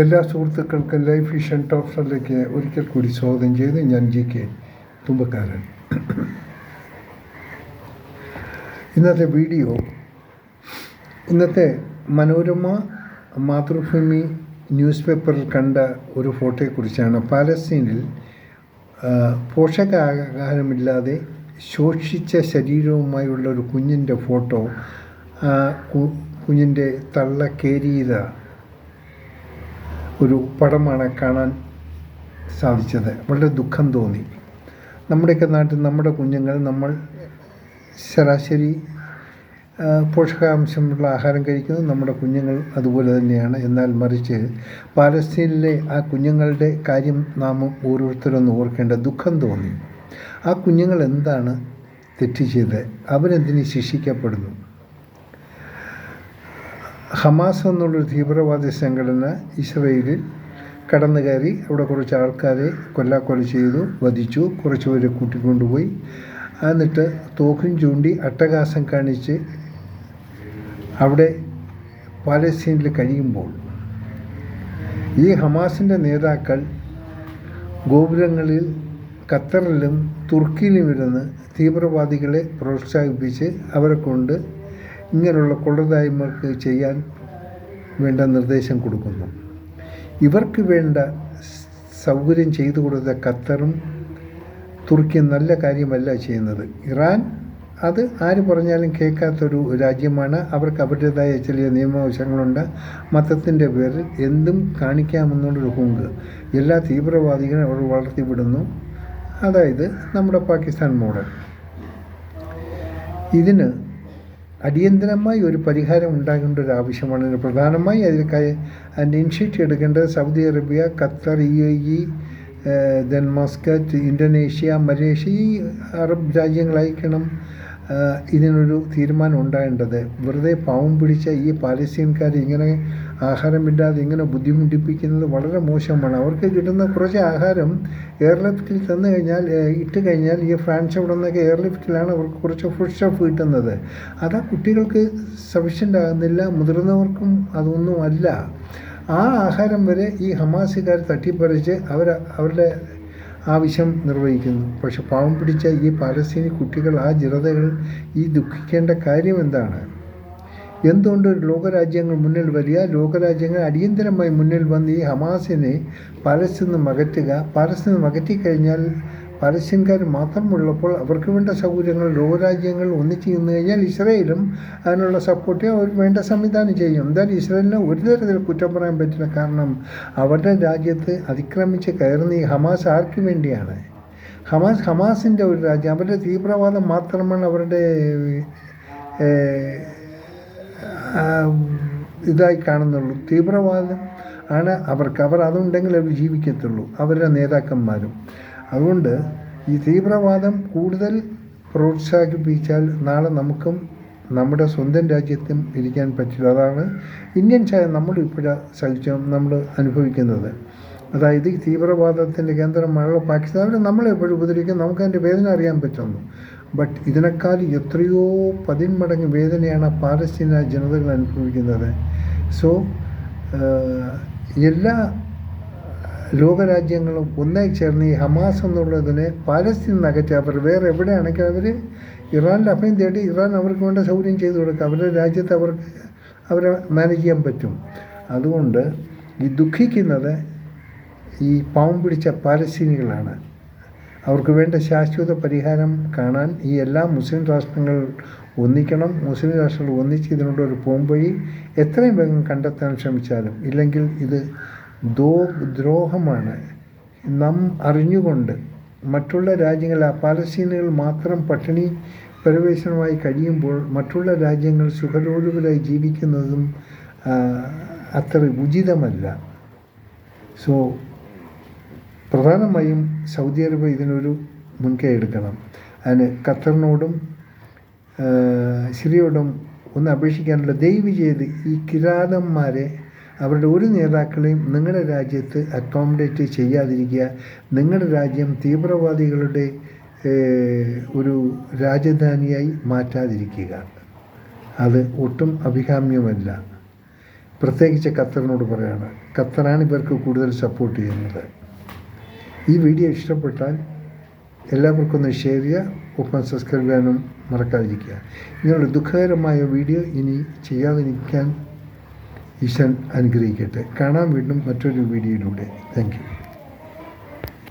എല്ലാ സുഹൃത്തുക്കൾക്കും life vision ടോക്സിലേക്ക് ഒരിക്കൽ കൂടി സ്വാഗതം ചെയ്ത് ഞാൻ JK തുമ്പക്കാരൻ. ഇന്നത്തെ മനോരമ മാതൃഭൂമി ന്യൂസ് പേപ്പറിൽ കണ്ട ഒരു ഫോട്ടോയെക്കുറിച്ചാണ്. പാലസ്തീനിൽ പോഷകാഹാരമില്ലാതെ ശോഷിച്ച ശരീരവുമായുള്ള ഒരു കുഞ്ഞിൻ്റെ ഫോട്ടോ. കുഞ്ഞിൻ്റെ തള്ളക്കേരിയില ഒരു പടമാണ് കാണാൻ സാധിച്ചത്. വളരെ ദുഃഖം തോന്നി. നമ്മുടെയൊക്കെ നാട്ടിൽ നമ്മുടെ കുഞ്ഞുങ്ങൾ നമ്മൾ ശരാശരി പോഷകാംശമുള്ള ആഹാരം കഴിക്കുന്നു. നമ്മുടെ കുഞ്ഞുങ്ങൾ അതുപോലെ തന്നെയാണ്. എന്നാൽ മറിച്ച് പാലസ്തീനിലെ ആ കുഞ്ഞുങ്ങളുടെ കാര്യം നാം ഓരോരുത്തരൊന്ന് ഓർക്കേണ്ട ദുഃഖം തോന്നി. ആ കുഞ്ഞുങ്ങൾ എന്താണ് തെറ്റ് ചെയ്തത്? അവരെന്തിന് ശിക്ഷിക്കപ്പെടുന്നു? ഹമാസ് എന്നുള്ളൊരു തീവ്രവാദി സംഘടന ഇസ്രയേലിൽ കടന്നു കയറി അവിടെ കുറച്ച് ആൾക്കാരെ കൊല്ലാക്കൊല ചെയ്തു, വധിച്ചു, കുറച്ച് പേരെ കൂട്ടിക്കൊണ്ടുപോയി. എന്നിട്ട് തോക്കും ചൂണ്ടി അട്ടഹാസം കാണിച്ച് അവിടെ പാലസ്തീനിൽ കഴിയുമ്പോൾ ഈ ഹമാസിൻ്റെ നേതാക്കൾ ഗോപുരങ്ങളിൽ ഖത്തറിലും തുർക്കിയിലും ഇരുന്ന് തീവ്രവാദികളെ പ്രോത്സാഹിപ്പിച്ച് അവരെ കൊണ്ട് ഇങ്ങനെയുള്ള കൊള്ളരുതായ്മകൾക്ക് ചെയ്യാൻ വേണ്ട നിർദ്ദേശം കൊടുക്കുന്നു. ഇവർക്ക് വേണ്ട സൗകര്യം ചെയ്തു കൊടുത്ത ഖത്തറും തുർക്കിയും നല്ല കാര്യമല്ല ചെയ്യുന്നത്. ഇറാൻ അത് ആര് പറഞ്ഞാലും കേൾക്കാത്തൊരു രാജ്യമാണ്. അവർക്ക് അവരുടേതായ ചില നിയമവശങ്ങളുണ്ട്. മതത്തിൻ്റെ പേരിൽ എന്തും കാണിക്കാമെന്നുള്ളൊരു ഹുങ്ക് എല്ലാ തീവ്രവാദികളും അവർ വളർത്തിവിടുന്നു. അതായത് നമ്മുടെ പാകിസ്ഥാൻ മോഡൽ. ഇതിന് അടിയന്തരമായി ഒരു പരിഹാരം ഉണ്ടാകേണ്ട ഒരു ആവശ്യമാണ്. പ്രധാനമായി അതിൻ്റെ ഇനിഷ്യേറ്റീവ് എടുക്കേണ്ടത് Saudi Arabia, Qatar, UAE, then Muscat, Indonesia, Malaysia, ഈ അറബ് രാജ്യങ്ങളായിരിക്കണം ഇതിനൊരു തീരുമാനം ഉണ്ടാകേണ്ടത്. വെറുതെ പാവം പിടിച്ച ഈ പാലസ്തീൻകാർ ഇങ്ങനെ ആഹാരമില്ലാതെ ഇങ്ങനെ ബുദ്ധിമുട്ടിപ്പിക്കുന്നത് വളരെ മോശമാണ്. അവർക്ക് കിട്ടുന്ന കുറച്ച് ആഹാരം എയർലിഫ്റ്റിൽ തന്നു കഴിഞ്ഞാൽ ഇട്ട് കഴിഞ്ഞാൽ ഈ ഫ്രാൻസ് അവിടെ നിന്നൊക്കെ എയർലിഫ്റ്റിലാണ് അവർക്ക് കുറച്ച് ഫുഡ് സ്റ്റഫ് കിട്ടുന്നത്. അത് കുട്ടികൾക്ക് സഫിഷ്യൻ്റ് ആകുന്നില്ല, മുതിർന്നവർക്കും അതൊന്നും അല്ല. ആ ആഹാരം വരെ ഈ ഹമാസുകാർ തട്ടിപ്പറിച്ച് അവരുടെ ആവശ്യം നിർവഹിക്കുന്നു. പക്ഷെ പാവം പിടിച്ച ഈ പാലസ്തീനി കുട്ടികൾ, ആ ജനതകൾ ഈ ദുഃഖിക്കേണ്ട കാര്യം എന്താണ്? എന്തുകൊണ്ട് ലോകരാജ്യങ്ങൾ മുന്നിൽ വരിക? ലോകരാജ്യങ്ങൾ അടിയന്തരമായി മുന്നിൽ വന്ന് ഈ ഹമാസിനെ പാലസ്തീനിൽ അകറ്റുക. പാലസ്തീനിൽ അകറ്റിക്കഴിഞ്ഞാൽ പാലസ്തീൻകാർ മാത്രമുള്ളപ്പോൾ അവർക്ക് വേണ്ട സൗകര്യങ്ങൾ ലോകരാജ്യങ്ങൾ ഒന്നിച്ച് നിന്ന് കഴിഞ്ഞാൽ ഇസ്രായേലും അതിനുള്ള സപ്പോർട്ട് അവർ വേണ്ട സംവിധാനം ചെയ്യും. എന്തായാലും ഇസ്രായേലിനെ ഒരു തരത്തിൽ കുറ്റം പറയാൻ പറ്റില്ല. കാരണം അവരുടെ രാജ്യത്ത് അതിക്രമിച്ച് കയറുന്ന ഈ ഹമാസ് ആർക്ക് വേണ്ടിയാണ്? ഹമാസിൻ്റെ ഒരു രാജ്യം. അവരുടെ തീവ്രവാദം മാത്രമാണ് അവരുടെ ഇതായി കാണുന്നുള്ളൂ. തീവ്രവാദം ആണ് അവർക്ക്. അവർ അതുണ്ടെങ്കിൽ അവർ ജീവിക്കത്തുള്ളൂ, അവരുടെ നേതാക്കന്മാരും. അതുകൊണ്ട് ഈ തീവ്രവാദം കൂടുതൽ പ്രോത്സാഹിപ്പിച്ചാൽ നാളെ നമുക്കും നമ്മുടെ സ്വന്തം രാജ്യത്തും ഇരിക്കാൻ പറ്റില്ല. അതാണ് ഇന്ത്യൻ നമ്മൾ അനുഭവിക്കുന്നത്. അതായത് ഈ തീവ്രവാദത്തിൻ്റെ കേന്ദ്രമായുള്ള പാകിസ്ഥാൻ, അവർ നമ്മളെപ്പോഴും ഉപദ്രവിക്കും, നമുക്കതിൻ്റെ വേദന അറിയാൻ പറ്റുന്നു. ബട്ട് ഇതിനേക്കാൾ എത്രയോ 10 മടങ്ങ് വേദനയാണ് പാലസ്തീന ജനതകൾ അനുഭവിക്കുന്നത്. സോ എല്ലാ ലോകരാജ്യങ്ങളും ഒന്നായി ചേർന്ന് ഈ ഹമാസ് എന്നുള്ളതിനെ പാലസ്തീനിൽ അകറ്റി അവർ വേറെ എവിടെയാണെങ്കിൽ അവർ ഇറാനിൽ അഭയം തേടി ഇറാൻ അവർക്ക് വേണ്ട സൗകര്യം ചെയ്തു കൊടുക്കുക. അവരുടെ രാജ്യത്ത് അവരെ മാനേജ് ചെയ്യാൻ പറ്റും. അതുകൊണ്ട് ഈ ദുഃഖിക്കുന്നത് ഈ പാവം പിടിച്ച പാലസ്തീനികളാണ്. അവർക്ക് വേണ്ട ശാശ്വത പരിഹാരം കാണാൻ ഈ എല്ലാ മുസ്ലിം രാഷ്ട്രങ്ങൾ ഒന്നിക്കണം. മുസ്ലിം രാഷ്ട്രങ്ങൾ ഒന്നിച്ച് ഇതിനുള്ളൊരു പോംവഴി എത്രയും വേഗം കണ്ടെത്താൻ ശ്രമിച്ചാലും, ഇല്ലെങ്കിൽ ഇത് ദ്രോഹമാണ്. നാം അറിഞ്ഞുകൊണ്ട് മറ്റുള്ള രാജ്യങ്ങൾ, പാലസ്തീനുകൾ മാത്രം പട്ടിണി പരവേശനമായി കഴിയുമ്പോൾ മറ്റുള്ള രാജ്യങ്ങൾ സുഖലോലുപരായി ജീവിക്കുന്നതും അത്ര ഉചിതമല്ല. സോ പ്രധാനമായും സൗദി അറേബ്യ ഇതിനൊരു മുൻകൈ എടുക്കണം. അതിന് ഖത്തറിനോടും സിറിയയോടും ഒന്ന് അപേക്ഷിക്കാനുള്ള, ദയവ് ചെയ്ത് ഈ കിരാതന്മാരെ, അവരുടെ ഒരു നേതാക്കളെയും നിങ്ങളുടെ രാജ്യത്ത് അക്കോമഡേറ്റ് ചെയ്യാതിരിക്കുക. നിങ്ങളുടെ രാജ്യം തീവ്രവാദികളുടെ ഒരു രാജധാനിയായി മാറ്റാതിരിക്കുക. അത് ഒട്ടും അഭികാമ്യമല്ല. പ്രത്യേകിച്ച് ഖത്തറിനോട് പറയാണ്. ഖത്തറാണ് ഇവർക്ക് കൂടുതൽ സപ്പോർട്ട് ചെയ്യുന്നത്. ഈ വീഡിയോ ഇഷ്ടപ്പെട്ടാൽ എല്ലാവർക്കും ഒന്ന് ഷെയർ ചെയ്യുക, ഒപ്പം സബ്സ്ക്രൈബ് ചെയ്യാനും മറക്കാതിരിക്കുക. ഇങ്ങനെയുള്ള ദുഃഖകരമായ വീഡിയോ ഇനി ചെയ്യാതിരിക്കാൻ ഈശ്വരൻ അനുഗ്രഹിക്കട്ടെ. കാണാം വീണ്ടും മറ്റൊരു വീഡിയോയിലൂടെ. Thank you.